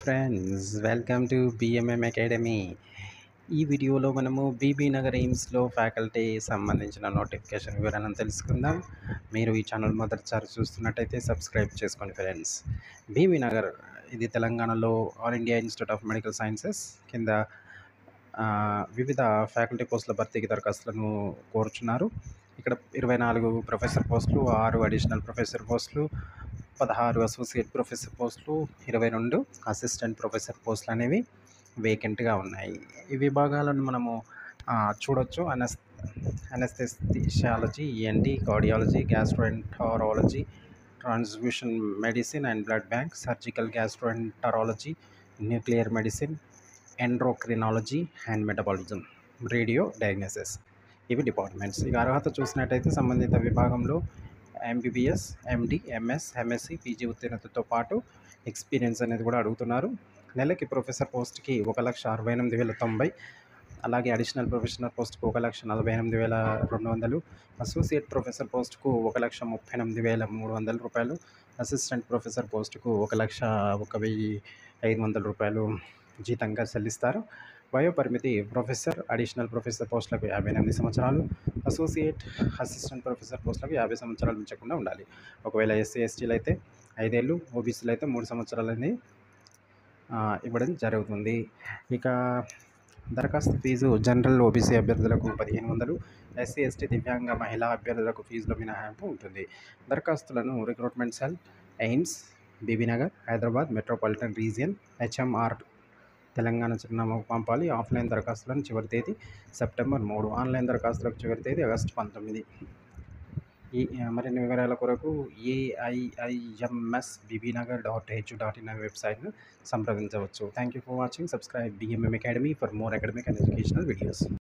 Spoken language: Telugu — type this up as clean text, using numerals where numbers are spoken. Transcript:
Friends, welcome to BMM academy. ఈ వీడియోలో మనము బీబీ నగర్ ఎయిమ్స్లో ఫ్యాకల్టీ సంబంధించిన నోటిఫికేషన్ వివరాలను తెలుసుకుందాం. మీరు ఈ ఛానల్ మొదటిసారి చూస్తున్నట్టయితే సబ్స్క్రైబ్ చేసుకోండి ఫ్రెండ్స్. బీబీ నగర్ ఇది తెలంగాణలో all India institute of medical sciences కింద వివిధ ఫ్యాకల్టీ పోస్టుల భర్తీకి దరఖాస్తులను కోరుచున్నారు. ఇక్కడ 24 ప్రొఫెసర్ పోస్టులు, 6 అడిషనల్ ప్రొఫెసర్ పోస్టులు, 16 అసోసియేట్ ప్రొఫెసర్ పోస్టులు, 22 అసిస్టెంట్ ప్రొఫెసర్ పోస్టులు అనేవి వేకెంట్గా ఉన్నాయి. ఈ విభాగాలను మనము చూడొచ్చు. Anaesthesiology, ENT, cardiology, gastroenterology, transfusion medicine and blood bank, surgical gastroenterology, nuclear medicine, endocrinology and metabolism, radio diagnosis, ఇవి డిపార్ట్మెంట్స్. ఇక అర్హత చూసినట్టయితే సంబంధిత విభాగంలో MBBS, MD, MS, MSc, PG ఉత్తీర్ణతతో పాటు ఎక్స్పీరియన్స్ అనేది కూడా అడుగుతున్నారు. నెలకి ప్రొఫెసర్ పోస్ట్కి 1,68,090, అలాగే అడిషనల్ ప్రొఫెషనల్ పోస్ట్కు 1,48,200, అసోసియేట్ ప్రొఫెసర్ పోస్ట్కు 1,38,300 రూపాయలు, అసిస్టెంట్ ప్రొఫెసర్ పోస్టుకు 1,01,500 రూపాయలు జీతంగా చెల్లిస్తారు. వయోపరిమితి ప్రొఫెసర్, అడిషనల్ ప్రొఫెసర్ పోస్టులకు 58 సంవత్సరాలు, అసోసియేట్, అసిస్టెంట్ ప్రొఫెసర్ పోస్టులకు 50 సంవత్సరాలు మించకుండా ఉండాలి. ఒకవేళ ఎస్సీ ఎస్టీలు అయితే 5 ఏళ్ళు, ఓబీసీలు అయితే 3 సంవత్సరాలని ఇవ్వడం జరుగుతుంది. ఇక దరఖాస్తు ఫీజు జనరల్ ఓబీసీ అభ్యర్థులకు 1,500, ఎస్సీ ఎస్టీ దివ్యాంగ మహిళా అభ్యర్థులకు ఫీజులో మినహాయింపు ఉంటుంది. దరఖాస్తులను recruitment cell, AIIMS, Bibinagar, Hyderabad metropolitan region, HMR Telangana చిరునామాకు పంపాలి. ఆఫ్లైన్ దరఖాస్తులను చివరి తేదీ సెప్టెంబర్ 3, ఆన్లైన్ దరఖాస్తులకు చివరి తేదీ ఆగస్టు 19. ఈ మరిన్ని వివరాల కొరకు AIIMSBBnagar.edu.in అనే వెబ్సైట్ను సంప్రదించవచ్చు. Thank you for watching. Subscribe BMM Academy for more academic and educational videos.